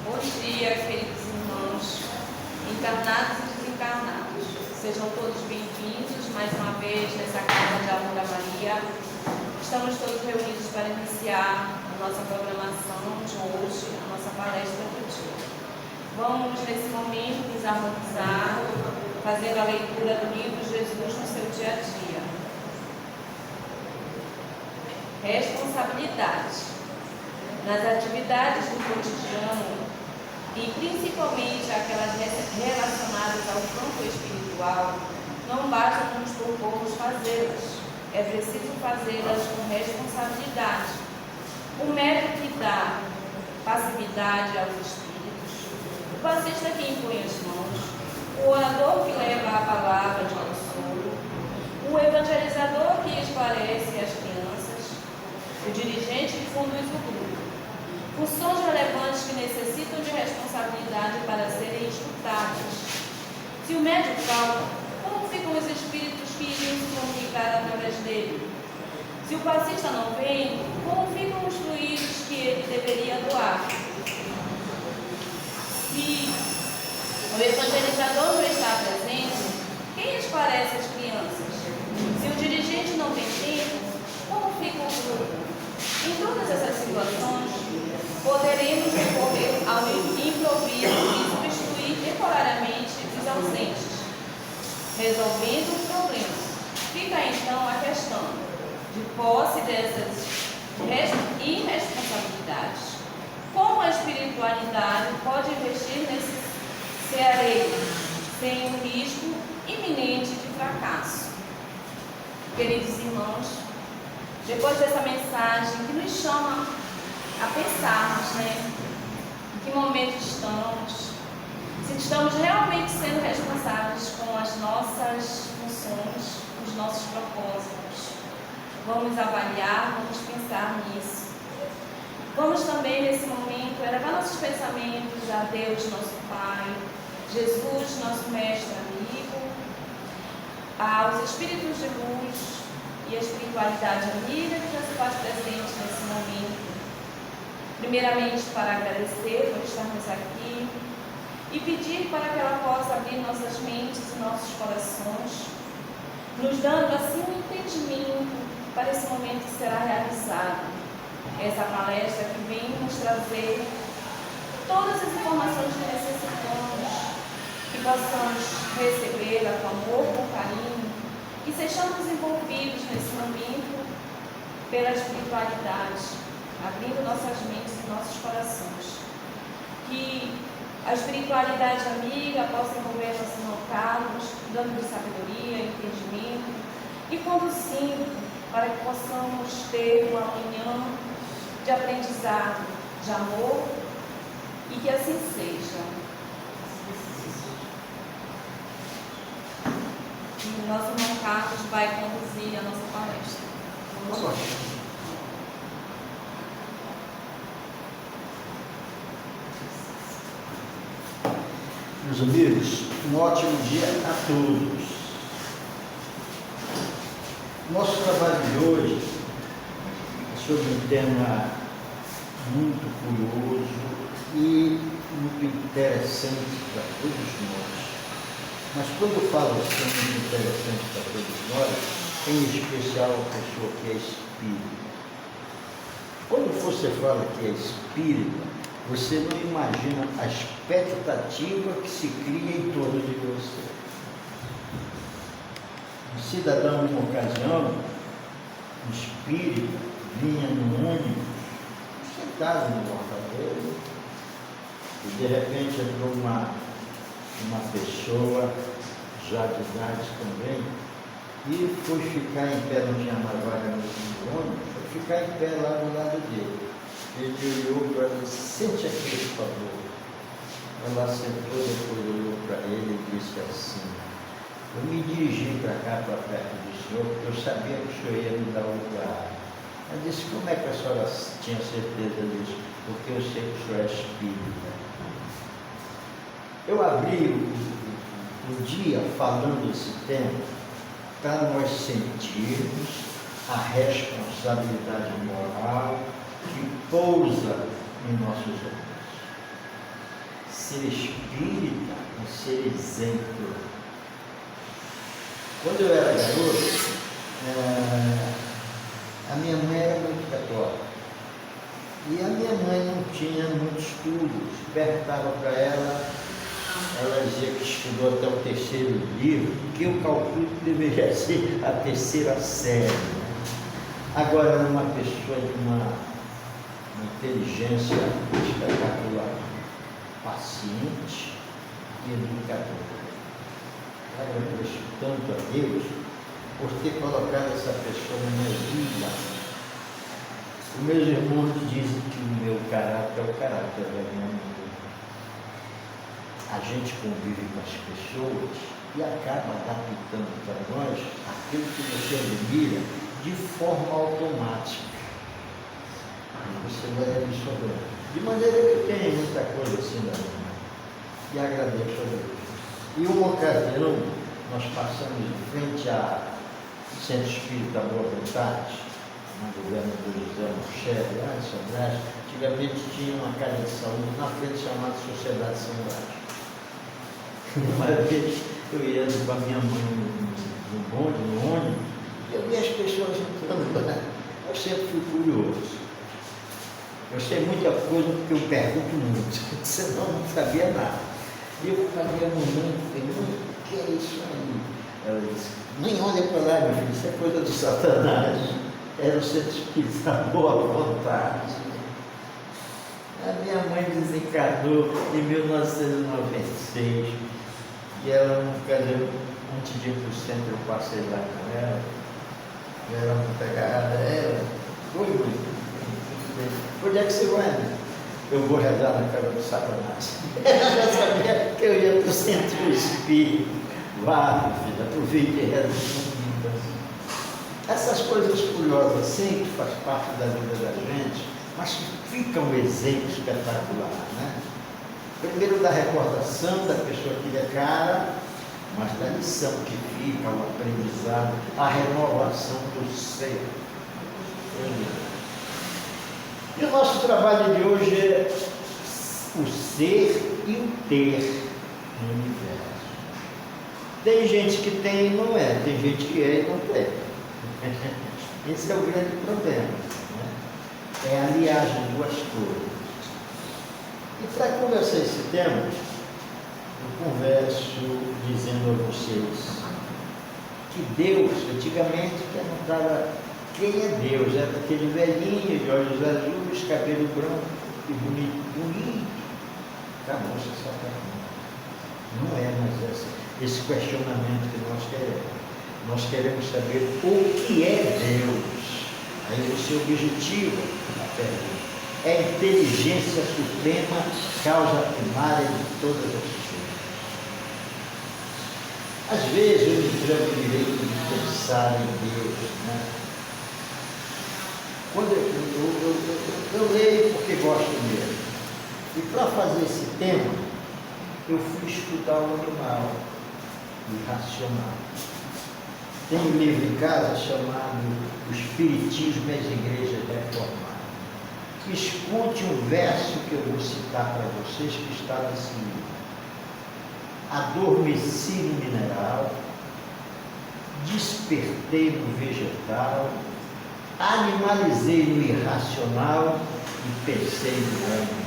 Bom dia, queridos irmãos, encarnados e desencarnados. Sejam todos bem-vindos mais uma vez nessa casa de amor a Maria. Estamos todos reunidos para iniciar a nossa programação de hoje, a nossa palestra do dia. Vamos, nesse momento, nos harmonizar, fazendo a leitura do livro Jesus no seu dia a dia. Responsabilidade. Nas atividades do cotidiano, e principalmente aquelas relacionadas ao campo espiritual, não basta nos propormos fazê-las, é preciso fazê-las com responsabilidade. O médico que dá passividade aos espíritos, o passista que impõe as mãos, o orador que leva a palavra de consolo, o evangelizador que esclarece as crianças, o dirigente que conduz o grupo. Funções relevantes que necessitam de responsabilidade para serem escutadas. Se o médium fala, como ficam os espíritos que iriam se comunicar através dele? Se o passista não vem, como ficam os fluidos que ele deveria doar? Se o evangelizador não está presente, quem esclarece as crianças? Se o dirigente não tem tempo, como fica o grupo? Em todas essas situações, poderemos recorrer ao improviso e substituir temporariamente os ausentes, resolvendo o problema. Fica então a questão de posse dessas irresponsabilidades. Como a espiritualidade pode investir nesse ceareiro sem um risco iminente de fracasso? Queridos irmãos, depois dessa mensagem que nos chama a pensarmos, em que momento estamos, se estamos realmente sendo responsáveis com as nossas funções, os nossos propósitos. Vamos avaliar, vamos pensar nisso. Vamos também, nesse momento, elevar nossos pensamentos a Deus, nosso Pai, Jesus, nosso mestre amigo, aos Espíritos de luz e a espiritualidade amiga que já se faz presente nesse momento. Primeiramente, para agradecer por estarmos aqui e pedir para que ela possa abrir nossas mentes e nossos corações, nos dando assim um entendimento para esse momento que será realizado. Essa palestra que vem nos trazer todas as informações que necessitamos, que possamos recebê-la com amor, com carinho, e sejamos envolvidos nesse momento pela espiritualidade, abrindo nossas mentes e nossos corações. Que a espiritualidade amiga possa envolver nosso irmão Carlos, dando-lhe sabedoria, entendimento e conduzindo para que possamos ter uma manhã de aprendizado, de amor, e que assim seja. E o nosso irmão Carlos vai conduzir a nossa palestra. Vamos lá. Meus amigos, um ótimo dia a todos. Nosso trabalho de hoje é sobre um tema muito curioso e muito interessante para todos nós. Mas quando eu falo assim, muito interessante para todos nós, em especial a pessoa que é espírita. Quando você fala que é espírita, você não imagina a expectativa que se cria em torno de você. Um cidadão, numa ocasião, um espírito, vinha no ônibus, sentado no porta-dele, e de repente entrou uma pessoa, já de idade também, e foi ficar em pé, não tinha mais vaga no ônibus, foi ficar em pé lá do lado dele. Ele olhou para ela e disse: sente aqui, por favor. Ela sentou, depois olhou para ele e disse assim: eu me dirigi para cá, para perto do senhor, porque eu sabia que o senhor ia me dar um lugar. Ela disse: como é que a senhora tinha certeza disso? Porque eu sei que o senhor é espírita. Eu abri o dia falando esse tema para nós sentirmos a responsabilidade moral que pousa em nossos ombros. ser espírita é ser exemplo. Quando eu era garoto, a minha mãe era muito católica. E a minha mãe não tinha muitos estudos. Perguntava para ela, ela dizia que estudou até o 3º livro, que eu calculo que deveria ser a 3ª série. Né? Agora, era uma pessoa de uma inteligência espetacular, paciente e educadora. Eu agradeço tanto a Deus por ter colocado essa pessoa na minha vida. Os meus irmãos dizem que o meu caráter é o caráter da minha mãe. A gente convive com as pessoas e acaba adaptando para nós aquilo que você admira de forma automática. E você vai absorvendo. De maneira que tem muita coisa assim da minha mãe. E agradeço a Deus. E uma ocasião, nós passamos em frente ao Centro Espírita Boa Vontade, no governo do José Mochel, lá em São Brás. Antigamente tinha uma casa de saúde na frente chamada Sociedade São Brás. Uma vez eu ia com a minha mãe no bonde, no ônibus, e eu vi as pessoas entrando lá. Eu sempre fui curioso. Eu sei muita coisa porque eu pergunto muito, senão eu não sabia nada. E eu falei a mamãe, o que é isso aí? Ela disse, nem olha para lá, meu filho, isso é coisa do Satanás. Era o Centro Espírita Boa Vontade. A minha mãe desencarnou em 1996. E ela, uma ocasião, antes de ir para o centro, eu passei lá com ela. E ela muito agarrada. Ela, oi, mãe. Onde é que você vai, né? Eu vou rezar na casa do Satanás. Ela já sabia que eu ia para o centro espírita. Vá, meu filho, aproveite e reza comigo. Essas coisas curiosas assim, que faz parte da vida da gente, mas que fica um exemplo espetacular, né? Primeiro da recordação da pessoa que é cara, mas da lição que fica, o aprendizado, a renovação do ser. E o nosso trabalho de hoje é o ser e o ter no universo. Tem gente que tem e não é, tem gente que é e não tem. Esse é o grande problema, né? É aliar as duas coisas. E para conversar esse tema, eu converso dizendo a vocês que Deus, antigamente, perguntava quem é Deus, era aquele velhinho de olhos azuis, cabelo branco e bonito. Acabou-se essa pergunta. Não é mais esse questionamento que nós queremos. Nós queremos saber o que é Deus. Aí você objetiva a pergunta. É a inteligência suprema, causa primária de todas as coisas. Às vezes eu me entrego o direito de pensar em Deus, né? Quando eu leio porque gosto mesmo. E para fazer esse tema, eu fui estudar o animal, o irracional. Tem um livro em casa chamado O Espiritismo e as Igrejas Reformadas. Escute um verso que eu vou citar para vocês que está nesse livro. Adormeci no mineral, despertei no vegetal, animalizei no irracional e pensei no homem.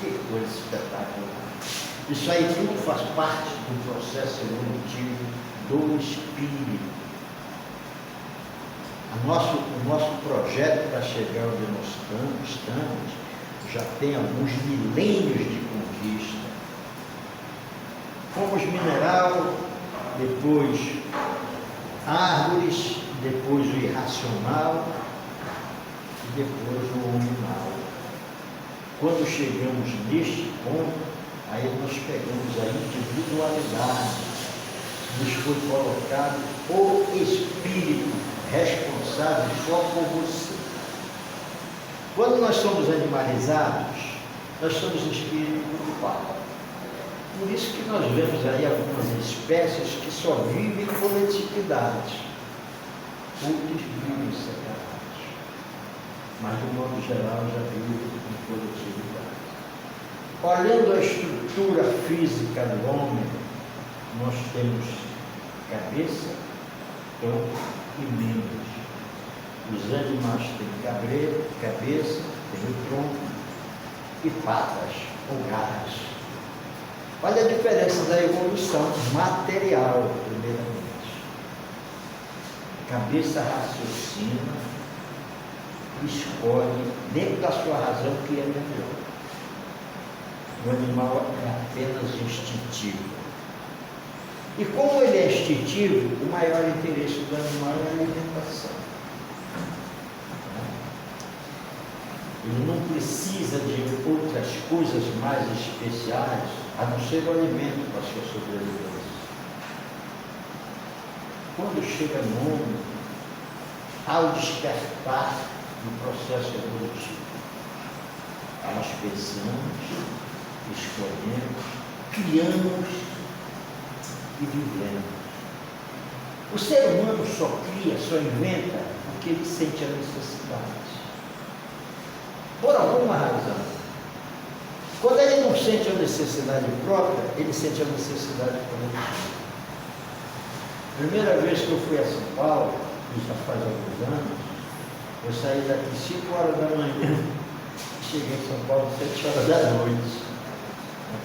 Que coisa espetacular. Isso aí tudo faz parte do processo evolutivo do espírito. O nosso projeto para chegar onde nós estamos já tem alguns milênios de conquista. Fomos mineral, depois árvores, depois o irracional e depois o animal. Quando chegamos neste ponto, aí nós pegamos a individualidade. Nos foi colocado o espírito responsável só por você. Quando nós somos animalizados, nós somos espírito culpado. Por isso que nós vemos aí algumas espécies que só vivem em coletividade. Outros vivem separados. Mas, de modo geral, já vivem em coletividade. olhando a estrutura física do homem, nós temos cabeça, tronco e membros. Os animais têm cabeça, têm o tronco e patas ou garras. Olha a diferença da evolução material, primeiramente. A cabeça raciocina, escolhe dentro da sua razão o que é melhor. O animal é apenas instintivo. E como ele é instintivo, o maior interesse do animal é a alimentação. Ele não precisa de outras coisas mais especiais, a não ser o alimento para a sua sobrevivência. Quando chega no homem, ao despertar do processo evolutivo, nós pensamos, escolhemos, criamos e vivemos. O ser humano só cria, só inventa porque ele sente a necessidade. Por alguma razão. Quando ele não sente a necessidade própria, ele sente a necessidade coletiva. Primeira vez que eu fui a São Paulo, isso já faz alguns anos, eu saí daqui 5 horas da manhã, cheguei em São Paulo 7 horas da noite.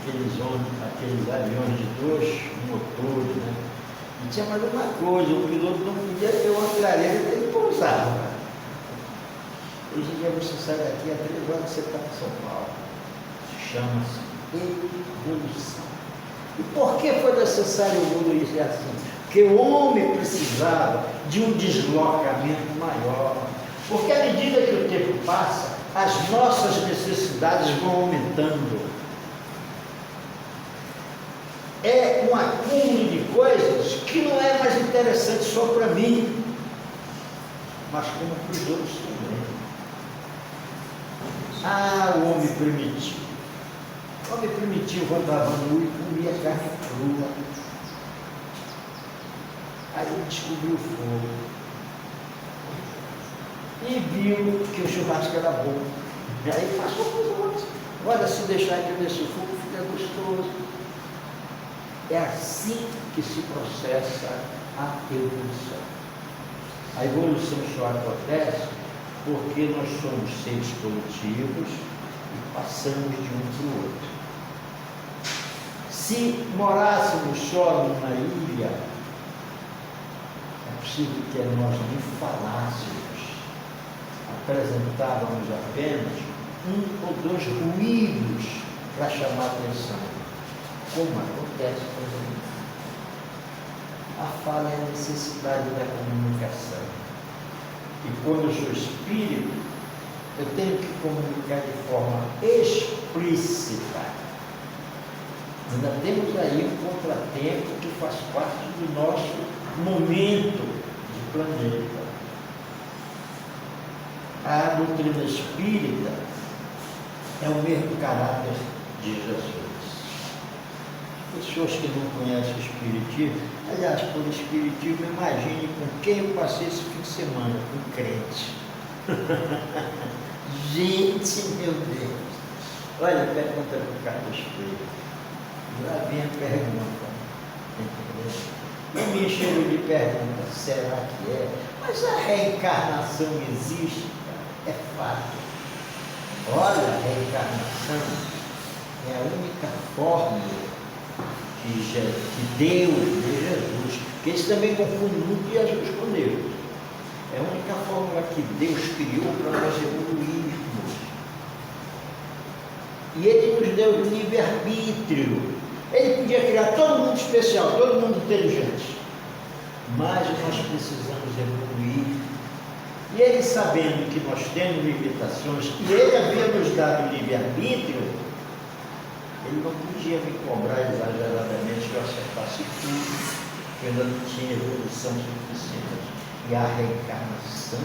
Aqueles aviões de 2 motores, né? E tinha mais uma coisa, o piloto não podia ter uma clareira, ele pousava. Hoje em dia você sai daqui, há 3 horas você está em São Paulo. Chama-se evolução. E por que foi necessário evoluir assim? Porque o homem precisava de um deslocamento maior. Porque à medida que o tempo passa, as nossas necessidades vão aumentando. É um acúmulo de coisas que não é mais interessante só para mim, mas como para os outros também. O homem primitivo. O homem primitivo andava nu e comia carne crua. Aí ele descobriu o fogo. E viu que o churrasco era bom. E aí passou coisa outra. Olha, se deixar ele nesse fogo, fica gostoso. É assim que se processa a evolução. A evolução só acontece porque nós somos seres coletivos e passamos de um para o outro. Se morássemos só numa ilha, é possível que nós nem falássemos, apresentávamos apenas 1 ou 2 ruídos para chamar a atenção, como acontece com os animais. A fala é a necessidade da comunicação. E quando eu sou espírito, eu tenho que comunicar de forma explícita. Ainda temos aí um contratempo que faz parte do nosso momento de planeta. A doutrina espírita é o mesmo caráter de Jesus. Pessoas que não conhecem o Espiritismo, aliás, por Espiritismo, imagine com quem eu passei esse fim de semana, com crente. Gente, meu Deus! Olha, pergunta do Carlos Freire. Lá vem a pergunta. Não me encheram de pergunta, será que é? Mas a reencarnação existe? É fato. Olha, a reencarnação é a única fórmula que Deus, de Jesus, que eles também confundem muito Jesus com Deus. É a única fórmula que Deus criou para nós evoluirmos. E Ele nos deu o livre-arbítrio. Ele podia criar todo mundo especial, todo mundo inteligente. Mas nós precisamos evoluir. E Ele, sabendo que nós temos limitações, e Ele havia nos dado o livre-arbítrio, Ele não podia me cobrar exageradamente que eu acertasse tudo, porque eu não tinha evolução suficiente. E a reencarnação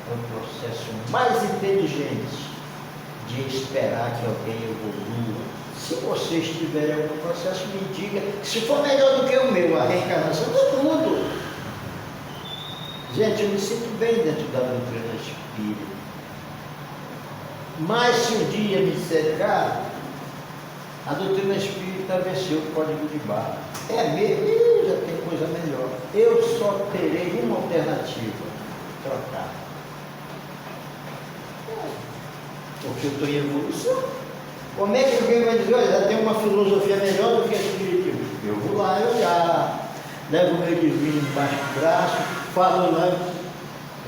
é o processo mais inteligente de esperar que alguém evolua. Se vocês tiverem algum processo, me diga. Se for melhor do que o meu, a reencarnação, do mundo. Gente, eu me sinto bem dentro da doutrina espírita. Mas se um dia me cercar, A doutrina espírita venceu o código de barra. É mesmo? Ih, já tem coisa melhor. Eu só terei uma alternativa: trocar. Porque eu estou em evolução. Como é que alguém vai dizer, olha, já tem uma filosofia melhor do que a espiritismo? Eu vou lá olhar, levo o meu divino embaixo do braço, falo lá.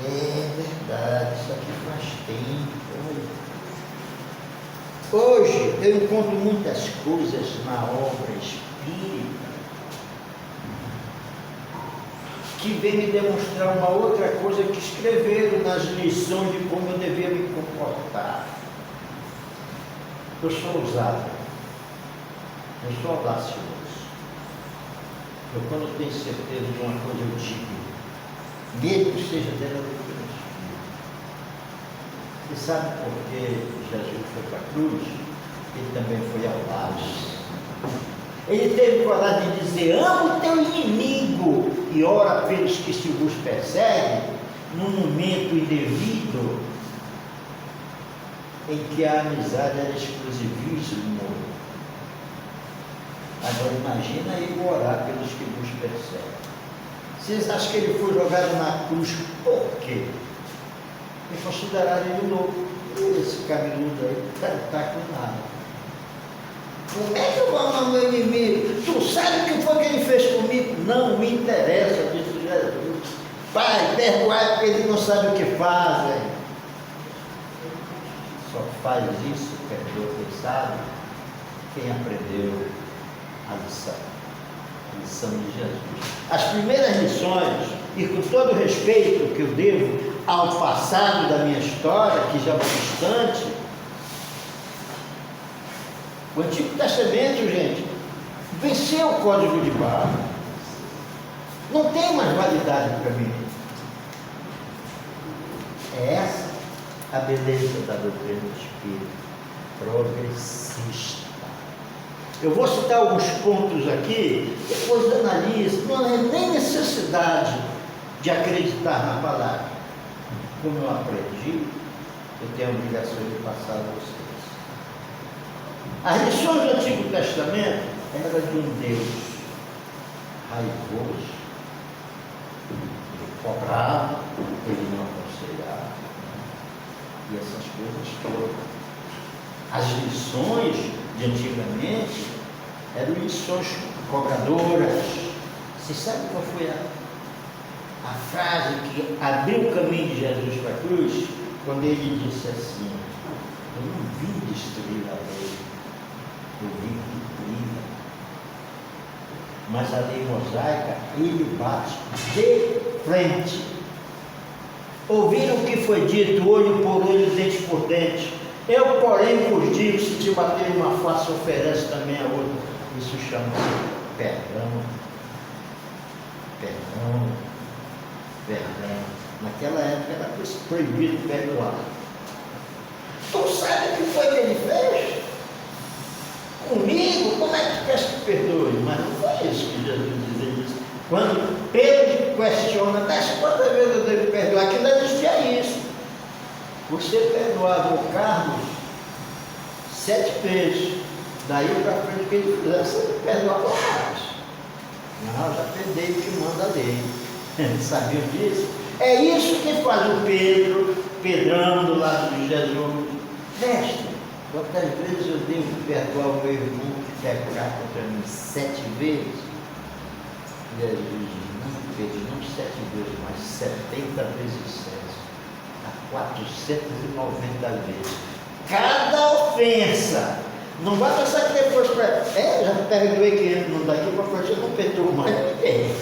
É verdade, isso aqui faz tempo. Hoje eu encontro muitas coisas na obra espírita que vem me demonstrar uma outra coisa que escreveram nas lições de como eu devia me comportar. Eu sou ousado, eu sou audacioso. Eu, quando tenho certeza de uma coisa, eu digo, mesmo que seja dela do que eu espírito. Você sabe por que Jesus foi para a cruz? Ele também foi ao lado. Ele teve coragem de dizer: ama o teu inimigo e ora pelos que se vos perseguem, num momento indevido em que a amizade era exclusivíssimo. Agora imagina ele orar pelos que vos perseguem. Vocês acham que ele foi jogado na cruz por quê? E consideraram ele louco. Esse cabeludo aí está com nada. Como é que eu vou amar meu inimigo? Tu sabe o que foi que ele fez comigo? Não me interessa, disse Jesus. Pai, perdoai porque eles não sabem o que fazem. Só faz isso, perdoa quem sabe, quem aprendeu a lição de Jesus. As primeiras lições, e com todo o respeito que eu devo ao passado da minha história, que já é distante, o Antigo Testamento, gente, venceu o código de barra. Não tem mais validade para mim. É essa a beleza da doutrina espírita, progressista. Eu vou citar alguns pontos aqui, depois analise. Não é nem necessidade de acreditar na palavra. Como eu aprendi, eu tenho a obrigação de passar a vocês. As lições do Antigo Testamento eram de um Deus raivoso, ele cobrava, ele não aconselhava, e essas coisas todas. As lições de antigamente eram lições cobradoras. Você sabe qual foi a frase que abriu o caminho de Jesus para a cruz? Quando ele disse assim: eu não vim destruir a lei, eu vim cumprir. Mas a lei mosaica, ele bate de frente. Ouviram o que foi dito, olho por olho, dente por dente. Eu, porém, vos digo, se te bater uma face, oferece também a outra. Isso chama-se perdão. Perdão. Perdão. Naquela época era proibido perdoar. Tu sabe o que foi que ele fez? Comigo? Como é que tu queres que perdoe? Mas não foi isso que Jesus dizia isso. Quando Pedro questiona, mas quantas vezes eu devo perdoar? Que não existia isso. Você perdoava o Carlos 7 vezes. Daí para frente que ele fizesse, você perdoava mais. Não, já perdoei o que manda a lei. Sabiam disso? É isso que faz o Pedrão do lado de Jesus. Mestre, quantas vezes eu devo perdoar o meu irmão que pecar contra mim 7 vezes? Jesus diz: não, Pedro, não 7 vezes, mas 70 vezes 7. A 490 vezes. Cada ofensa. Não vai pensar que depois já perdoei que ele não daqui para frente, eu não perdoo mais ninguém.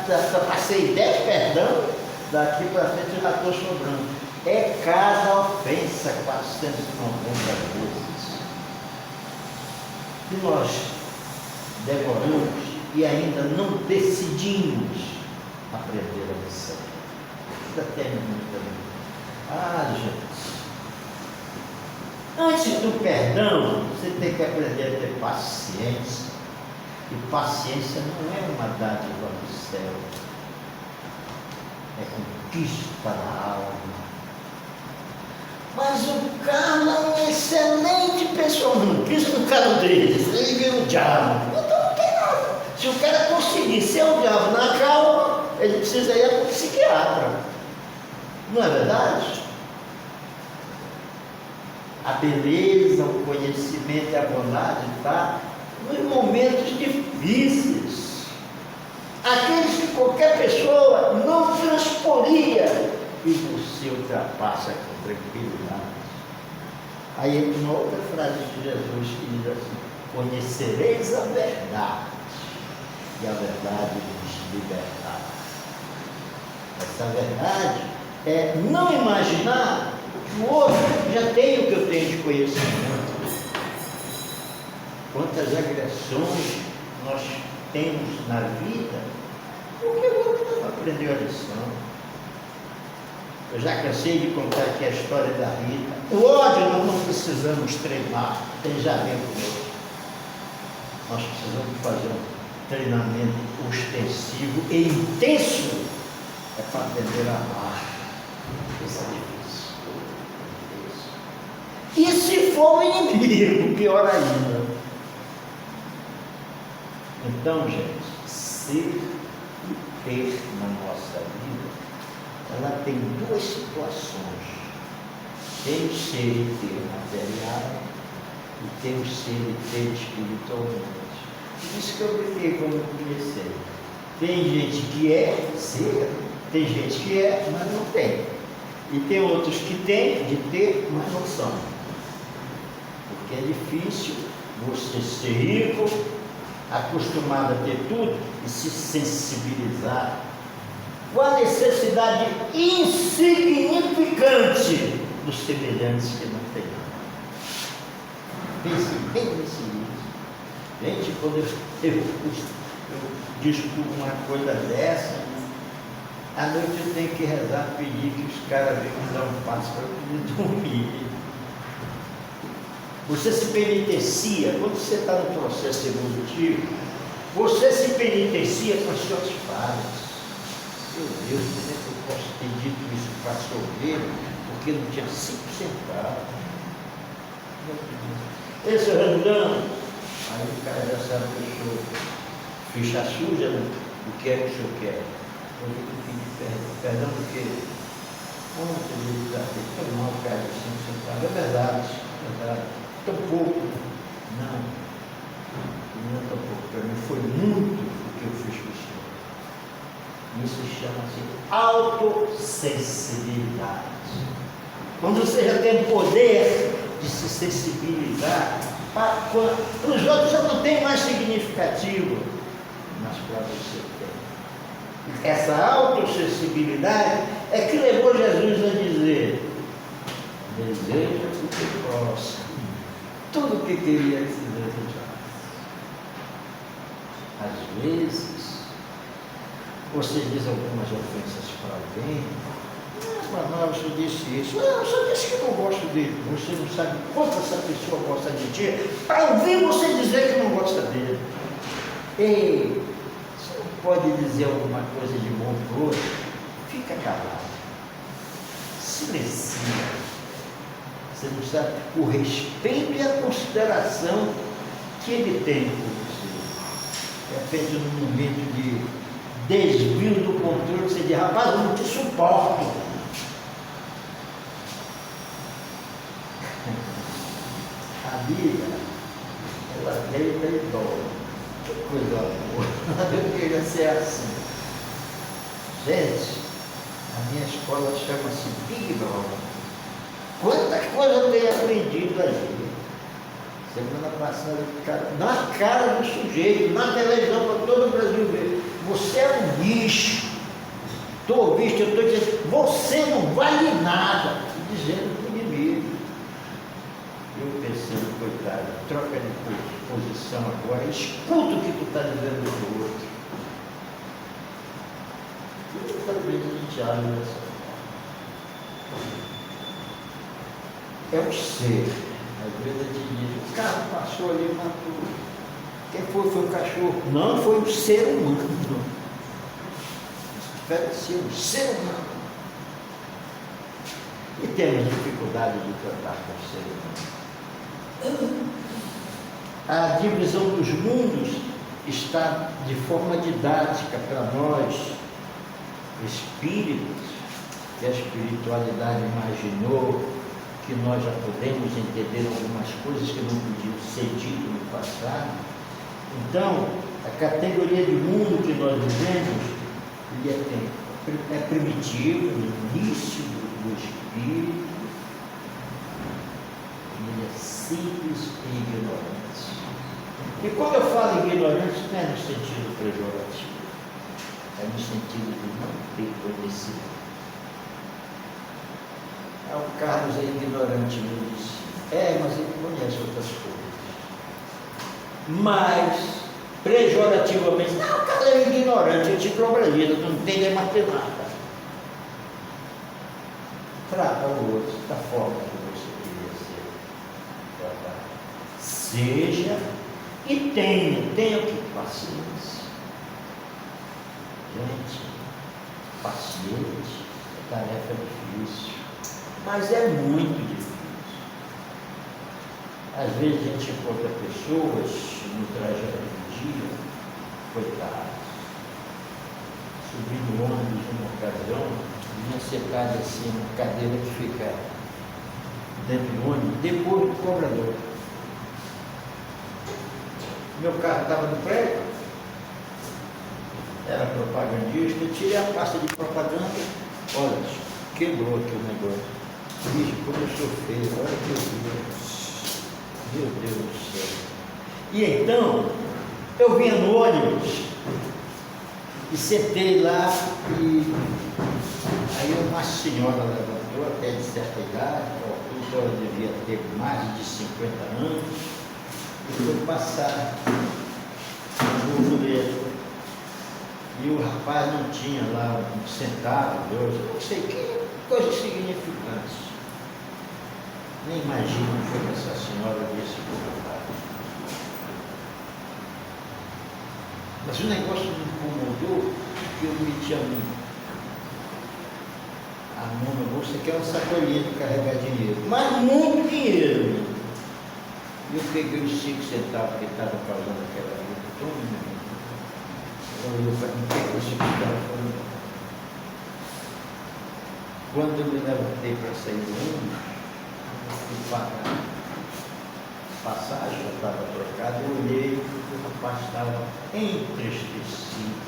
Já passei 10 perdão, daqui para frente eu já estou sobrando. É cada ofensa 490 vezes. E nós demoramos e ainda não decidimos aprender a lição. Ainda tem muito também. Gente. Antes do perdão, você tem que aprender a ter paciência. E paciência não é uma dádiva do céu. É conquista da alma. Mas o Carlos é uma excelente pessoa. Não pisa no calo deles, ele vira o diabo. Então não tem nada. Se o cara conseguir ser o diabo na calma, ele precisa ir para o psiquiatra. Não é verdade? A beleza, o conhecimento e a bondade está nos momentos difíceis. Aqueles que qualquer pessoa não transporia e você ultrapassa com tranquilidade. Aí entra uma outra frase de Jesus que diz assim: conhecereis a verdade e a verdade vos libertará. Essa verdade é não imaginar que o outro já tem o que eu tenho de conhecimento. Quantas agressões nós temos na vida porque o outro não aprendeu a lição. Eu já cansei de contar aqui a história da Rita. O ódio nós não precisamos treinar, tem já bem conosco. Nós precisamos fazer um treinamento ostensivo e intenso para aprender a amar. Isso é difícil. E se for o inimigo, pior ainda. Então, gente, ser e ter na nossa vida, ela tem duas situações. Tem o ser e ter material e tem o ser e ter espiritualmente. Por isso que eu brinquei quando eu comecei. Tem gente que é ser, tem gente que é, mas não tem. E tem outros que têm de ter, mas não são. Porque é difícil você ser rico, acostumado a ter tudo e se sensibilizar com a necessidade insignificante dos semelhantes que não têm nada. Pense bem nesse livro. Gente, quando eu descubro uma coisa dessa, à noite eu tenho que rezar, pedir que os caras venham me dar um passo para eu poder dormir. Você se penitencia, quando você está no processo evolutivo, você se penitencia com as suas falhas. Meu Deus, como é que eu posso ter dito isso para sorver, porque não tinha 5 centavos? Esse Randão, aí o cara já sabe que eu sou ficha suja, né? O que é que o senhor quer? Eu vou pedir perdão porque ontem ele já fez tão mal, cara, de 5 centavos. É verdade, é verdade. Tão pouco. Não é tão pouco. Para mim foi muito o que eu fiz com o senhor. Isso chama-se autossensibilidade. Quando você já tem o poder de se sensibilizar, para os outros já não tem mais significativo, mas para você tem. Essa autossensibilidade é que levou Jesus a dizer: deseja o teu próximo tudo o que queria que se desejasse. Às vezes, você diz algumas ofensas para alguém, mas não, você disse isso, eu só disse que não gosto dele. Você não sabe quanto essa pessoa gosta de ti, para ouvir você dizer que não gosta dele. Ei, você não pode dizer alguma coisa de bom para o outro, fica calado, silencia. Você não sabe o respeito e a consideração que ele tem por você. De repente, num momento de desvio do controle, você diz: rapaz, eu não te suporto. A Bíblia, ela deita e dorme. Que coisa boa. Eu queria ser assim. Gente, a minha escola chama-se Big Brother. Quanta coisa eu tenho aprendido ali. Semana passada, na cara do sujeito, na televisão, para todo o Brasil ver. Você é um bicho. Estou visto, eu estou dizendo, você não vale nada. Dizendo para o inimigo. Eu pensando, coitado, troca de posição agora, escuta o que tu está dizendo do outro. E talvez a gente age dessa forma. É o ser. Às vezes a gente diz: o carro passou ali e matou. Quem foi? Foi um cachorro. Não, foi um ser humano. Espera ser um ser humano. E temos dificuldade de tratar com o ser humano. A divisão dos mundos está de forma didática para nós, espíritos, que a espiritualidade imaginou que nós já podemos entender algumas coisas que não podiam ser ditas no passado. Então, a categoria de mundo que nós vivemos, ele é primitivo, no início do espírito, ele é simples e ignorante. E quando eu falo ignorante, não é no sentido pejorativo, é no sentido de não ter conhecimento. O Carlos é ignorante, me disse. Mas ele conhece outras coisas. Mas, pejorativamente, não, o Carlos é ignorante, é enciclopédia, não entende matemática. Trata o outro da forma que você queria ser tratado. Seja e tenha que paciência. Gente, paciente é tarefa difícil. Mas é muito difícil. Às vezes a gente encontra pessoas no trajeto do dia, coitados, subindo ônibus numa ocasião, vinha sentado assim, uma cadeira que fica dentro do ônibus, depois do cobrador. Meu carro estava no prédio, era propagandista, eu tirei a pasta de propaganda, olha, quebrou aqui o negócio. Bicho, como eu sou feio, olha que eu vi. Meu Deus do céu. E então, eu vinha no ônibus e sentei lá e aí uma senhora levantou, até de certa idade, então ela devia ter mais de 50 anos, e foi passar no mureto. E o rapaz não tinha lá um centavo, dois, não sei que coisa significante. Nem imagino o que essa senhora disse por rapaz. Mas o negócio me incomodou, porque eu meti a mão na bolsa, que é uma sacolinha de carregar dinheiro. Mas muito dinheiro. E eu peguei os 5 centavos que estava pagando aquela vida. Eu falei, não tem esse telefone. Quando eu me levantei para sair do ônibus, e pagar passagem, já estava trocada, eu olhei e o rapaz estava entristecido.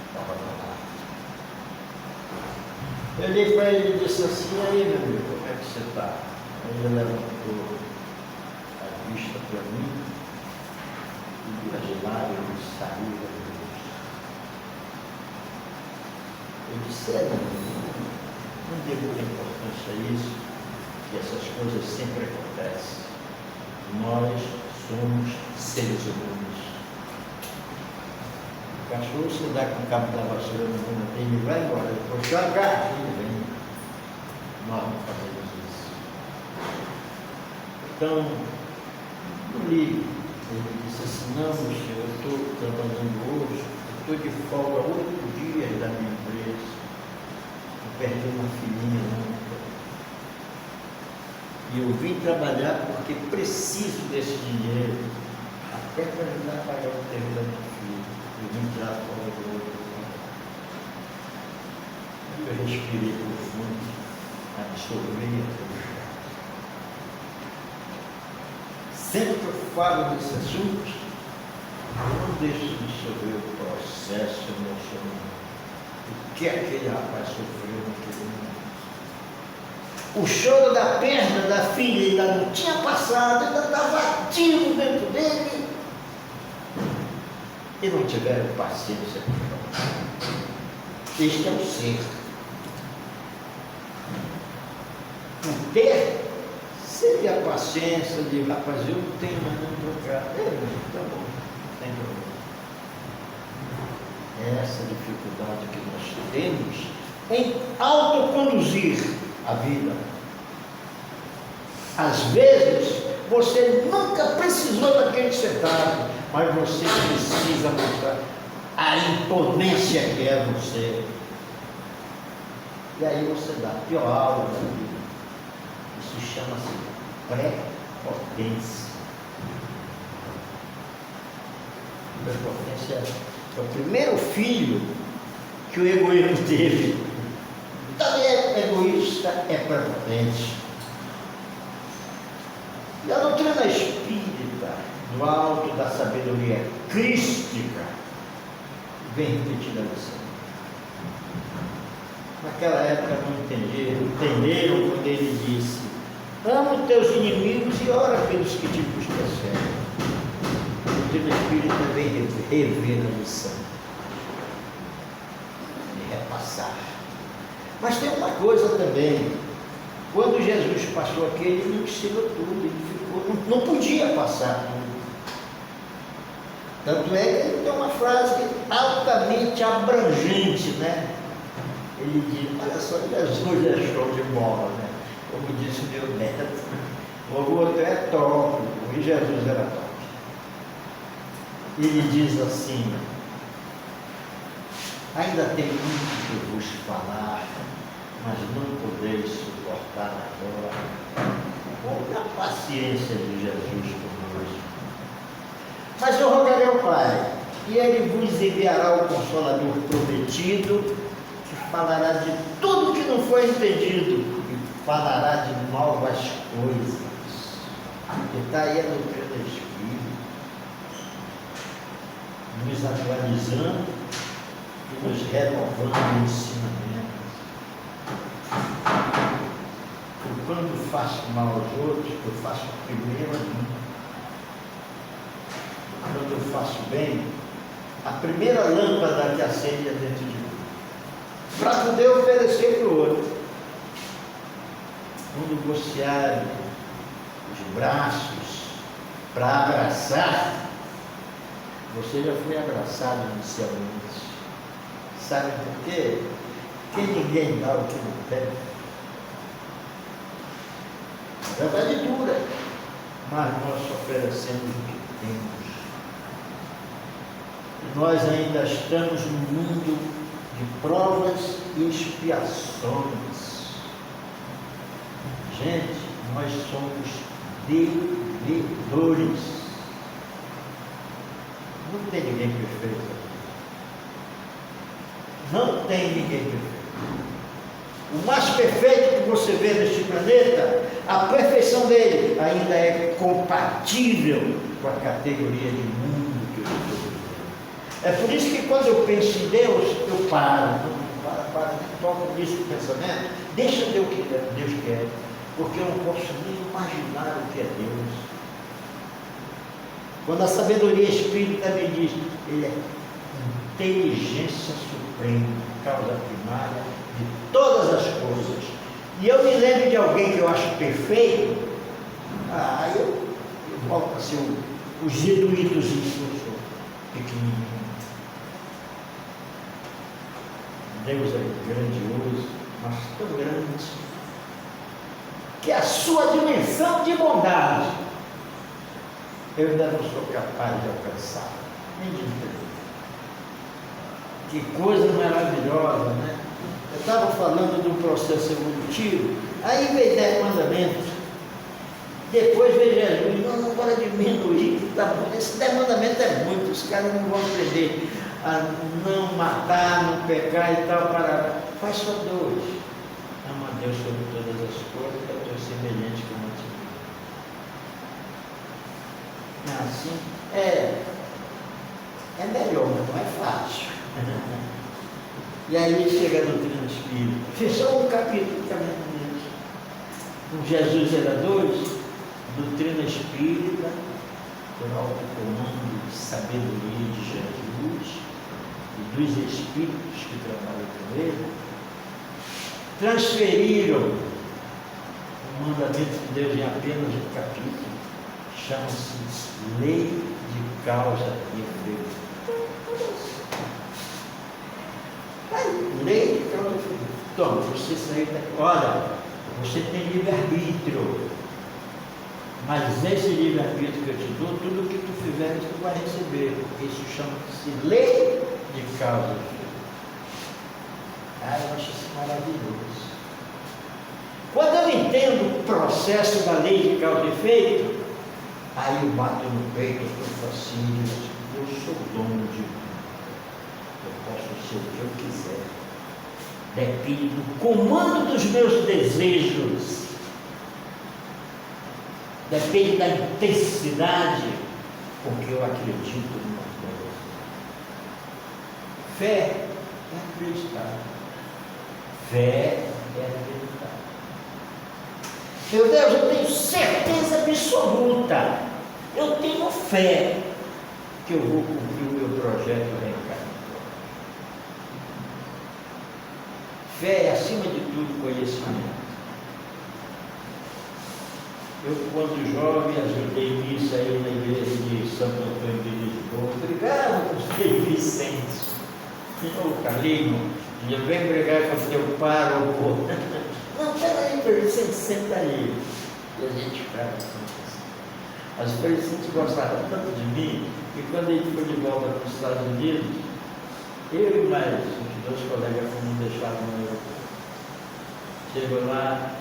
Estava lá. Eu olhei para ele e disse assim, e aí, meu amigo, como é que você está? Ele levantou a vista para mim e as lágrimas saíram da luz. Eu disse, não dê muita importância a isso, que essas coisas sempre acontecem. Nós somos seres humanos. O cachorro se dá com o cabo da vassoura na mão dele e vai embora. Depois joga, ele vem. Nós não fazemos isso. Então, não ligue. Ele disse assim, não, senhor, eu estou trabalhando hoje, eu estou de folga 8 dias da minha empresa. Eu perdi uma filhinha nunca. E eu vim trabalhar porque preciso desse dinheiro, até para ajudar a pagar o terreno da minha filha. Eu vim tirar fora do outro. Eu respirei profundo, absorvi a puxa. Sempre que eu falo desse assunto, eu não deixo de absorver o processo emocional. O que aquele rapaz sofreu naquele momento. O choro da perda da filha ainda não tinha passado, ainda estava ativo dentro dele. E não tiveram paciência com ele. Este é o ser. O ter seria a paciência de, rapaz, eu não tenho mais não trocar. Tá bom, não tem problema. Essa dificuldade que nós temos em autoconduzir a vida. Às vezes, você nunca precisou daquele centavo, mas você precisa mostrar a imponência que é você. E aí você dá a pior aula da vida. Isso chama-se pré-potência. Prepotência é o primeiro filho que o egoísmo teve. Também é egoísta, é prepotente. E a doutrina espírita, do alto da sabedoria crística, vem repetida assim. Naquela época não entenderam quando ele disse: ama os teus inimigos e ora pelos que te perseguem. A doutrina espírita vem rever a lição e repassar. Mas tem uma coisa também: quando Jesus passou aqui, ele não ensinou tudo, ele ficou, não podia passar tudo. Tanto é que ele tem uma frase altamente abrangente, né? Ele diz: olha só, Jesus é show de bola, né? Como disse meu neto, o outro é top, e Jesus era top. Ele diz assim: ainda tem muito que vos falar, mas não podeis suportar agora. Olha a paciência de Jesus conosco. Mas eu rogarei ao Pai, e Ele vos enviará o Consolador prometido, que falará de tudo que não foi entendido, e falará de novas coisas. E está aí a doutrina espírita, nos atualizando e nos renovando o ensinamento. Quando faço mal aos outros, eu faço primeiro a mim. Quando eu faço bem, a primeira lâmpada que acende é dentro de mim, para poder oferecer para o outro. Um negociário de braços para abraçar. Você já foi abraçado inicialmente. Sabe por quê? Porque ninguém dá o que não tem. A verdade é dura, mas nós oferecemos o que temos. E nós ainda estamos num mundo de provas e expiações. Gente, nós somos devedores. Não tem ninguém perfeito. Não tem ninguém perfeito. O mais perfeito que você vê neste planeta, a perfeição dele ainda é compatível com a categoria de mundo que eu estou vivendo. É por isso que quando eu penso em Deus, eu paro, toco nisso o pensamento, deixa Deus o que Deus quer, porque eu não posso nem imaginar o que é Deus. Quando a sabedoria espírita me diz, ele é inteligência suprema, causa primária de todas as coisas. E eu me lembro de alguém que eu acho perfeito, eu volto a ser os jesuítos que eu sou, pequenininho. Deus é grandioso, mas tão grande, que a sua dimensão de bondade eu ainda não sou capaz de alcançar, nem de entender. Que coisa maravilhosa, né? Eu estava falando do processo evolutivo, aí veio 10 mandamentos, depois veio Jesus, não, agora diminuir, que tá bom, esse 10 mandamentos é muito, os caras não vão aprender a não matar, não pecar e tal, faz só 2. Ama a Deus sobre todas as coisas, é o teu semelhante como a ti. Assim, é melhor, mas não é fácil. E aí chega a doutrina espírita. Fechou um capítulo também nisso. Com Jesus era 2, doutrina espírita, por alto comando de sabedoria de Jesus e dos espíritos que trabalham com ele, transferiram o mandamento de Deus em apenas um capítulo. Chama-se lei de causa e efeito. Lei de causa e efeito. Toma, você saiu daqui. Olha, você tem livre-arbítrio. Mas esse livre-arbítrio que eu te dou, tudo que tu fizer, tu vai receber. Porque isso chama-se lei de causa e efeito. Eu acho isso maravilhoso. Quando eu entendo o processo da lei de causa e efeito, Aí eu bato no peito, eu falo assim, eu sou dono de mim. Eu posso ser o que eu quiser. Depende do comando dos meus desejos. Depende da intensidade, porque eu acredito numa coisa. Fé é acreditar. Fé é acreditar. Meu Deus, eu tenho certeza absoluta. Eu tenho fé que eu vou cumprir o meu projeto reencarnatório. Fé é, acima de tudo, conhecimento. Eu, quando jovem, ajudei missa aí na igreja de Santo Antônio de Lisboa. Obrigado, Frei Vicente. Ô, Carlinho, eu venho pregar com o teu pároco. Não, peraí, Frei Vicente, senta aí. E a gente ficava assim. Mas o Frei Vicente gostava tanto de mim, que quando ele foi de volta para os Estados Unidos, eu e mais uns 2 colegas fomos deixar no aeroporto. Chegou lá,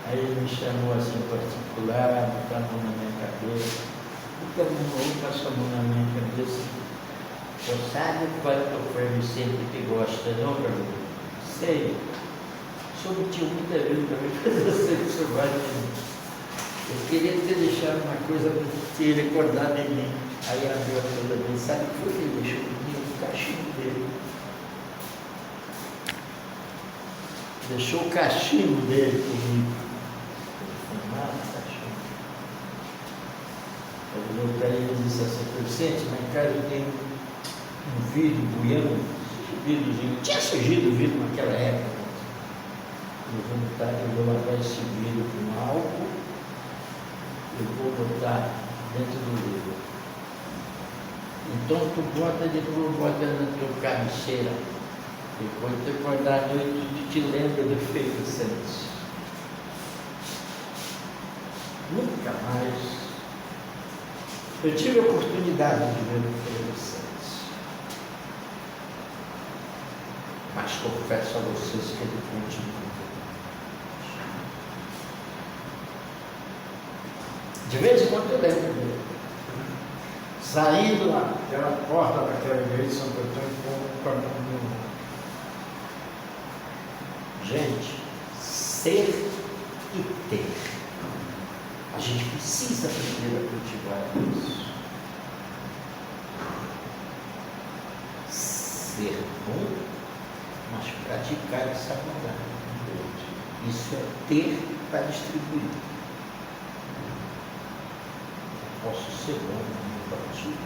aí ele me chamou assim em particular, botou a mão na minha cabeça, passou a mão na minha cabeça. Você sabe quanto o Frei Vicente que gosta, não, Carlinhos? Sei. O senhor tinha muita vezes para mim fazer você vai de mim. Eu queria ter deixado uma coisa para ele acordar de mim. Aí abriu a coisa dele, sabe o que foi que ele deixou comigo? O cachimbo dele. Deixou o cachimbo dele comigo. Ele fumava o cachimbo. Eu olhei para ele e disse assim, Vicente, lá em casa eu tenho um vidro buiano, vidrozinho. Tinha surgido o vidro naquela época. Eu vou lavar esse vidro com álcool, eu vou botar dentro do vidro. Então tu bota na tua cabeceira. Depois tu acordar à noite, tu te lembra do Frei Vicente. Nunca mais. Eu tive a oportunidade de ver o Frei Vicente. Mas confesso a vocês que ele continua. De vez em quando eu lembro dele. Saindo lá pela porta daquela igreja de Santo Antônio com a mão no mundo. Gente, ser e ter. A gente precisa aprender a cultivar isso. Ser bom, mas praticar essa bondade. Isso é ter para distribuir. Posso ser bom no partido.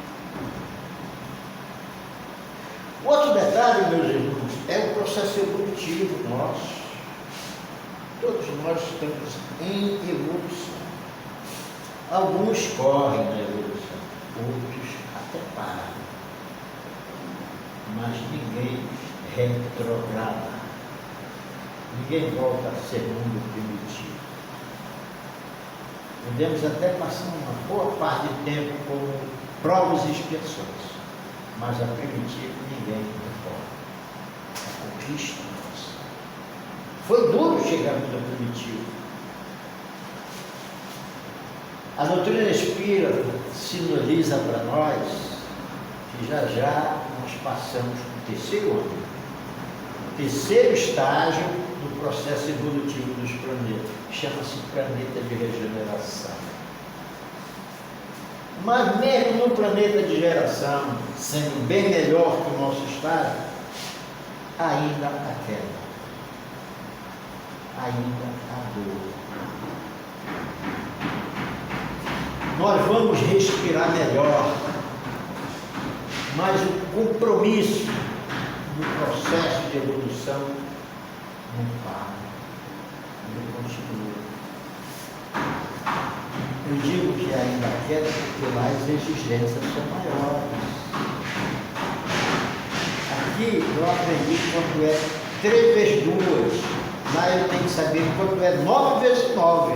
Outro detalhe, meus irmãos, é o processo evolutivo nosso. Todos nós estamos em evolução. Alguns correm na evolução, outros até param. Mas ninguém retrograda. Ninguém volta a ser mundo primitivo. Podemos até passar uma boa parte do tempo com provas e expiações, mas a primitiva ninguém retorna. A conquista nossa. Foi duro chegar no primitivo. A doutrina espírita sinaliza para nós que já nós passamos para o terceiro ano, o terceiro estágio do processo evolutivo dos planetas, chama-se planeta de regeneração. Mas mesmo no planeta de geração, sendo bem melhor que o nosso estágio, ainda há queda, ainda há dor. Nós vamos respirar melhor, mas o compromisso no processo de evolução não para, ele continua. Eu digo que ainda queda porque lá as exigências são maiores. Aqui eu aprendi quanto é 3 vezes 2, lá eu tenho que saber quanto é 9 vezes 9.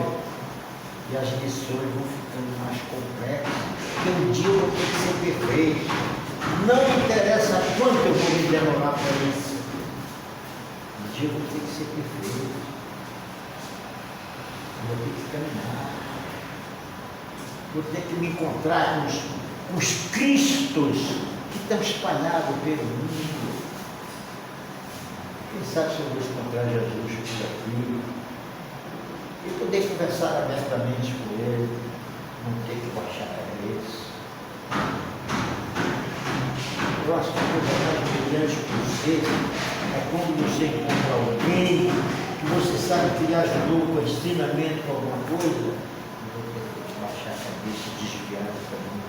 E as lições vão ficando mais complexas, porque um dia eu vou ter que ser perfeito. Não interessa quanto eu vou me demorar para isso. Um dia eu vou ter que ser perfeito. Eu vou ter que caminhar. Vou ter que me encontrar com os Cristos que estão espalhados pelo mundo. Quem sabe se eu vou encontrar Jesus por aqui e poder conversar abertamente com Ele, não ter que baixar a cabeça. Eu acho que a coisa mais brilhante por você é quando você encontra alguém que você sabe que lhe ajudou com ensinamento, com alguma coisa, e você tem que baixar a cabeça e desviar do caminho.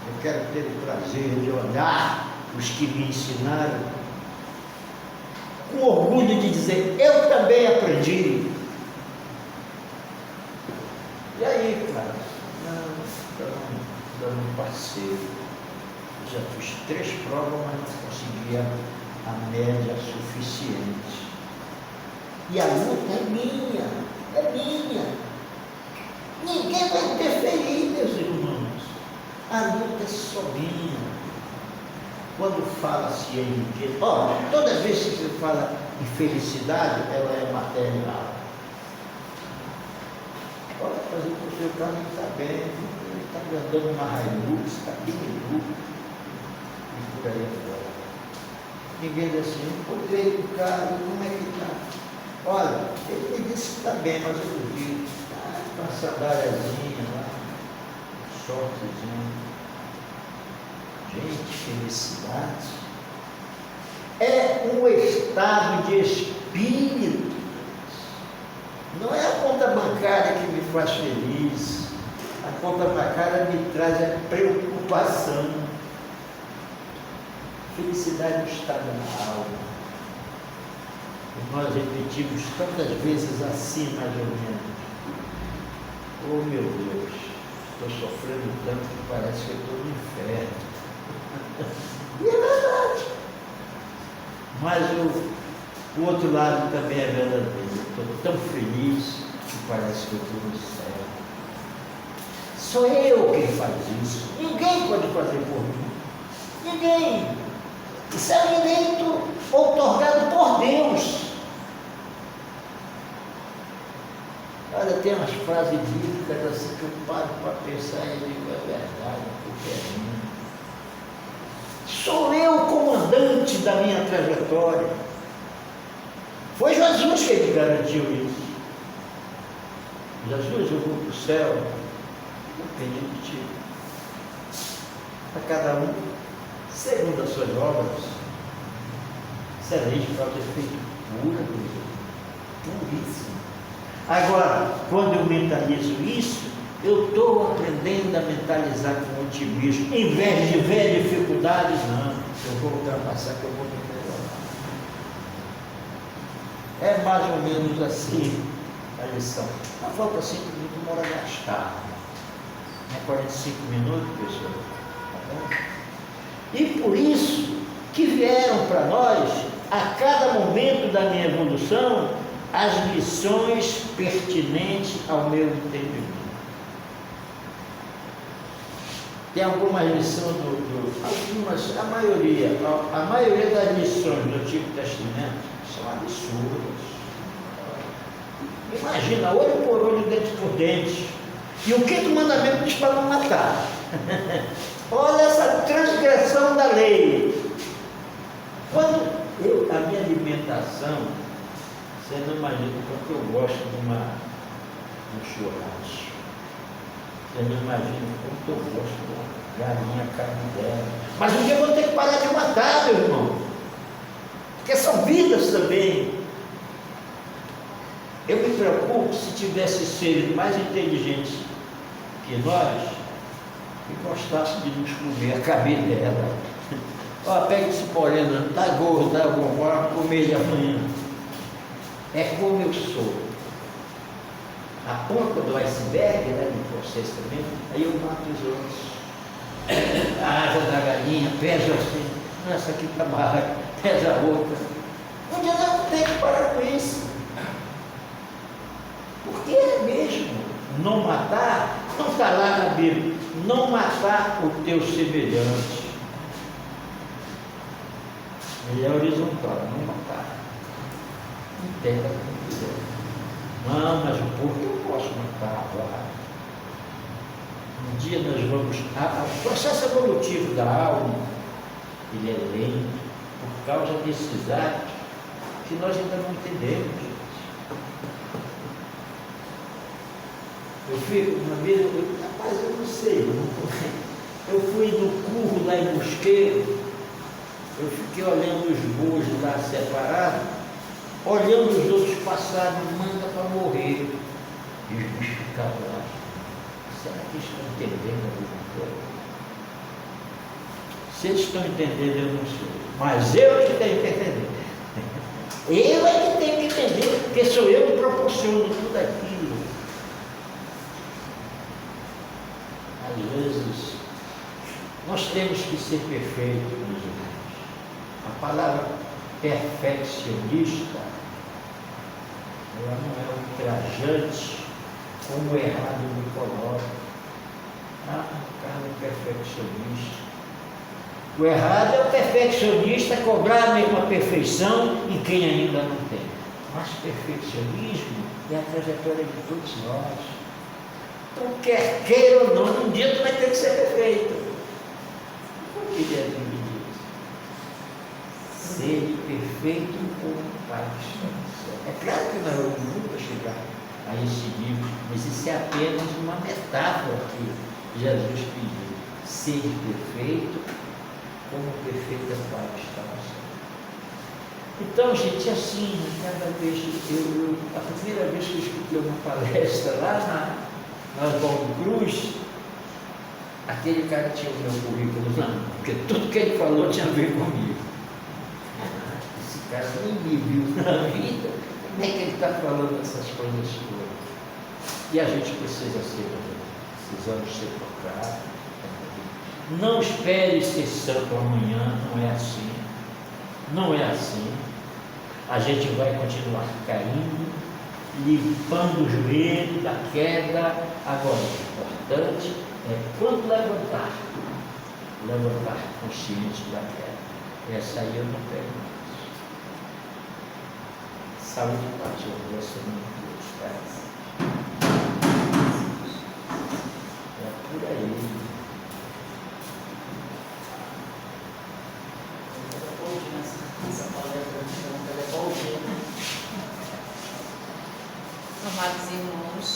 Eu quero ter o prazer de olhar os que me ensinaram com orgulho de dizer, eu também aprendi. E aí, cara? Dando um parceiro. Eu já fiz 3 provas, mas não conseguia a média suficiente. E a luta é minha, é minha. Ninguém vai interferir, meus irmãos. A luta é só minha. Quando fala-se em riqueza, toda vez que se fala em felicidade, ela é material. Pode fazer com que o seu carro está bem, ele está andando uma Hilux, está bem lucro, e por aí afora. Ninguém diz assim, eu comprei o carro, como é que está? Olha, ele me disse que está bem, mas eu duvido. Uma sandáliazinha lá, um shortzinho. Gente, felicidade é um estado de espírito. Não é a conta bancária que me faz feliz. A conta bancária me traz a preocupação. Felicidade é um estado na alma. E nós repetimos tantas vezes assim, mais ou menos. Oh meu Deus, estou sofrendo tanto que parece que eu estou no inferno. E é verdade. Mas o outro lado também é verdadeiro. Eu estou tão feliz que parece que eu estou no céu. Sou eu quem faz isso. Ninguém pode fazer por mim. Ninguém. Isso é um direito outorgado por Deus. Olha, tem umas frases bíblicas assim que eu paro para pensar e digo, é verdade, porque é minha. Sou eu o comandante da minha trajetória. Foi Jesus que me garantiu isso. Jesus, eu vou para o céu, depende de ti. A cada um, segundo as suas obras. Isso é lei de causa e efeito pura, puríssima. Agora, quando eu mentalizo isso, eu estou aprendendo a mentalizar com otimismo. Em vez de ver dificuldades, não. Eu vou ultrapassar, que eu vou me melhorar. É mais ou menos assim a lição. Não falta 5 minutos, uma hora gastar. Não é 45 minutos, pessoal? Tá bom? E por isso que vieram para nós, a cada momento da minha evolução, as lições pertinentes ao meu entendimento. Tem algumas lições algumas, a maioria das lições do Antigo Testamento são absurdas. Imagina, olho por olho, dente por dente. E o quinto mandamento diz para não matar. Olha essa transgressão da lei. Quando a minha alimentação, você não imagina quanto eu gosto de um churrasco. Você não imagina quanto eu gosto de uma galinha carne. Mas um dia eu vou ter que parar de matar, meu irmão. Porque são vidas também. Eu me preocupo se tivesse seres mais inteligentes que nós e gostassem de nos comer a cabeça dela. Ó, pega esse moreno, tá gordo, tá bom, bora comer ele amanhã. É como eu sou. A ponta do iceberg, né, de vocês também, aí eu mato os outros. A asa da galinha, pesa assim, essa aqui está barra, pesa a outra. Um dia nós vamos ter que parar com isso. Porque é mesmo. Não matar, não está lá na Bíblia, não matar o teu semelhante. Ele é horizontal, não matar. Entenda como quiser. Não, mas o porco eu posso matar, vai. Um dia nós vamos. O processo evolutivo da alma, ele é lento, por causa desses atos que nós ainda não entendemos. Eu fico, uma vez, rapaz, eu não sei, eu fui no curro lá em Mosqueiro, eu fiquei olhando os bois lá separados, olhando os outros passarem, manda para morrer. E os bichos ficavam lá. Será que eles estão entendendo alguma coisa? Se eles estão entendendo, eu não sei. Mas eu que tenho que entender. Eu é que tenho que entender, porque sou eu que proporciono tudo aquilo. Às vezes, nós temos que ser perfeitos, meus irmãos. A palavra perfeccionista, ela não é ultrajante, como o errado me coloca. Cara, perfeccionista. O errado é o perfeccionista cobrar a mesma perfeição em quem ainda não tem. Mas perfeccionismo é a trajetória de todos nós. Então, quer queira ou não, um dia tu vai ter que ser perfeito. O que ele diz? Ser perfeito como Pai que está no céu. É claro que nós vamos nunca chegar a esse nível, mas isso é apenas uma metáfora que Jesus pediu. Ser perfeito como o perfeito Pai que está no céu. Então, gente, assim, cada vez a primeira vez que eu escutei uma palestra lá na Oswaldo Cruz, aquele cara tinha o meu currículo lá, porque tudo que ele falou tinha a ver comigo. Esse cara nem me viu na vida, como é que ele está falando essas coisas todas? E a gente precisa ser, precisamos ser tocados. Não espere ser santo amanhã, não é assim. Não é assim. A gente vai continuar caindo, limpando o joelho da queda. Agora, o importante é quando levantar consciente da queda. Essa aí eu não tenho mais. Saúde e paz, eu gosto muito de Deus, tá? É por aí. Amados irmãos,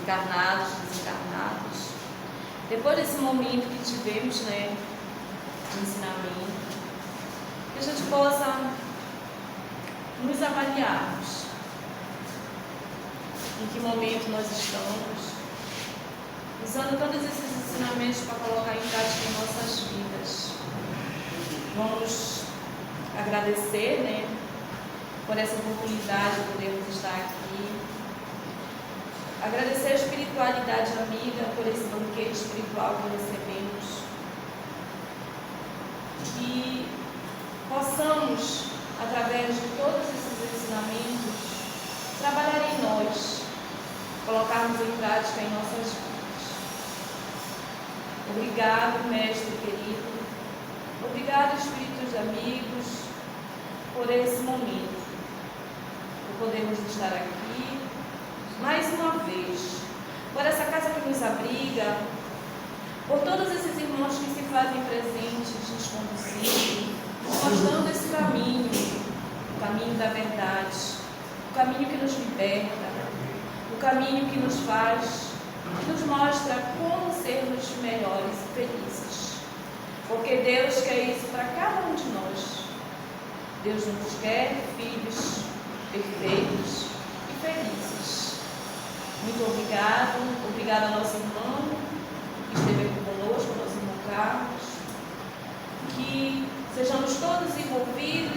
encarnados, desencarnados, depois desse momento que tivemos, de ensinamento, que a gente possa nos avaliarmos em que momento nós estamos, usando todos esses ensinamentos para colocar em prática em nossas vidas. Vamos agradecer, por essa oportunidade de podermos estar aqui. Agradecer a espiritualidade amiga por esse banquete espiritual que recebemos. Que possamos, através de todos esses ensinamentos, trabalhar em nós, colocarmos em prática em nossas vidas. Obrigado, mestre querido. Obrigado, espíritos amigos, por esse momento, por podermos estar aqui mais uma vez, por essa casa que nos abriga, por todos esses irmãos que se fazem presentes, nos conduzindo, mostrando esse caminho, o caminho da verdade, o caminho que nos liberta, o caminho que nos faz, que nos mostra como sermos melhores e felizes. Porque Deus quer isso para cada um de nós. Deus nos quer filhos perfeitos e felizes. Muito obrigado. Obrigado ao nosso irmão que esteve aqui conosco, ao nosso irmão Carlos. Que sejamos todos envolvidos